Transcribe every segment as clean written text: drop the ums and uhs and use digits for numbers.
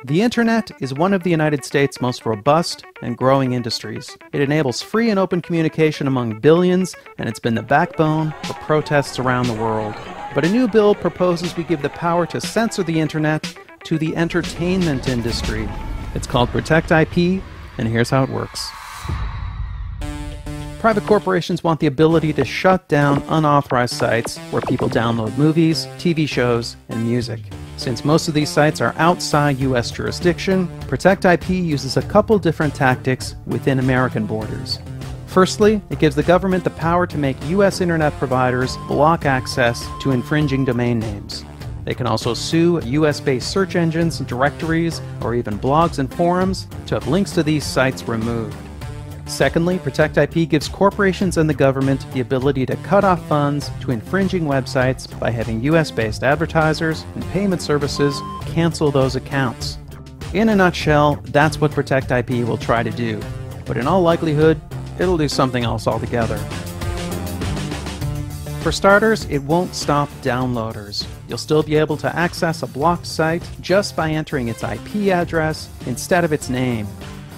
The internet is one of the United States' most robust and growing industries. It enables free and open communication among billions, and it's been the backbone for protests around the world. But a new bill proposes we give the power to censor the internet to the entertainment industry. It's called Protect IP, and here's how it works. Private corporations want the ability to shut down unauthorized sites where people download movies, TV shows, and music. Since most of these sites are outside U.S. jurisdiction, Protect IP uses a couple different tactics within American borders. Firstly, it gives the government the power to make U.S. internet providers block access to infringing domain names. They can also sue US-based search engines, directories, or even blogs and forums to have links to these sites removed. Secondly, Protect IP gives corporations and the government the ability to cut off funds to infringing websites by having US-based advertisers and payment services cancel those accounts. In a nutshell, that's what Protect IP will try to do. But in all likelihood, it'll do something else altogether. For starters, it won't stop downloaders. You'll still be able to access a blocked site just by entering its IP address instead of its name.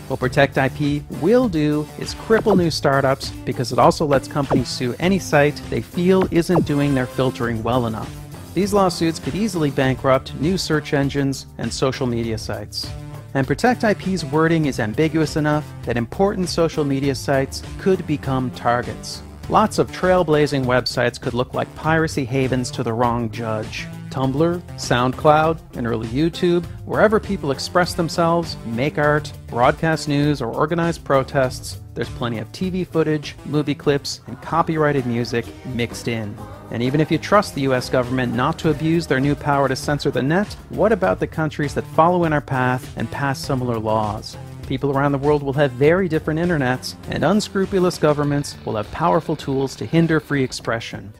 What Protect IP will do is cripple new startups because it also lets companies sue any site they feel isn't doing their filtering well enough. These lawsuits could easily bankrupt new search engines and social media sites. And Protect IP's wording is ambiguous enough that important social media sites could become targets. Lots of trailblazing websites could look like piracy havens to the wrong judge. Tumblr, SoundCloud, and early YouTube, wherever people express themselves, make art, broadcast news, or organize protests, there's plenty of TV footage, movie clips, and copyrighted music mixed in. And even if you trust the US government not to abuse their new power to censor the net, what about the countries that follow in our path and pass similar laws? People around the world will have very different internets, and unscrupulous governments will have powerful tools to hinder free expression.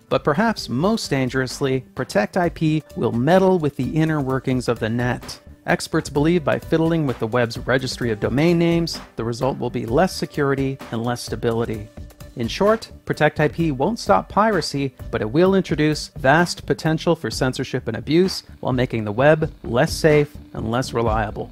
But perhaps most dangerously, Protect IP will meddle with the inner workings of the net. Experts believe by fiddling with the web's registry of domain names, the result will be less security and less stability. In short, Protect IP won't stop piracy, but it will introduce vast potential for censorship and abuse while making the web less safe and less reliable.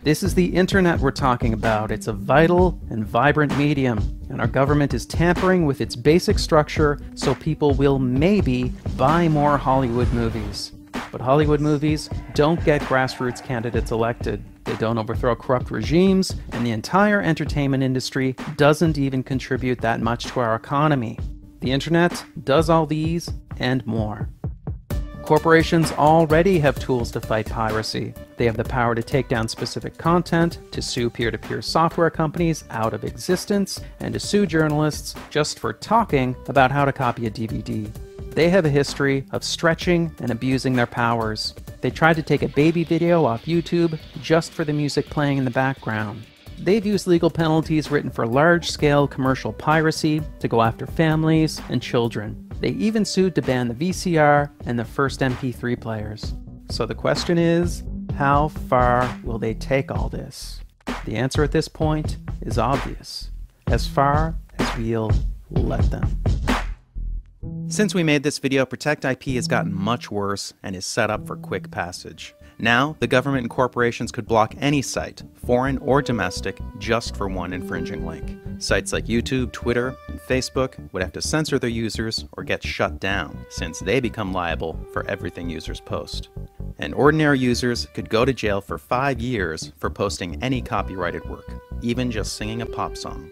This is the internet we're talking about. It's a vital and vibrant medium, and our government is tampering with its basic structure so people will maybe buy more Hollywood movies. But Hollywood movies don't get grassroots candidates elected. They don't overthrow corrupt regimes, and the entire entertainment industry doesn't even contribute that much to our economy. The internet does all these and more. Corporations already have tools to fight piracy. They have the power to take down specific content, to sue peer-to-peer software companies out of existence, and to sue journalists just for talking about how to copy a DVD. They have a history of stretching and abusing their powers. They tried to take a baby video off YouTube just for the music playing in the background. They've used legal penalties written for large-scale commercial piracy to go after families and children. They even sued to ban the VCR and the first MP3 players. So the question is, how far will they take all this? The answer at this point is obvious. As far as we'll let them. Since we made this video, Protect IP has gotten much worse and is set up for quick passage. Now, the government and corporations could block any site, foreign or domestic, just for one infringing link. Sites like YouTube, Twitter, and Facebook would have to censor their users or get shut down, since they become liable for everything users post. And ordinary users could go to jail for 5 years for posting any copyrighted work, even just singing a pop song.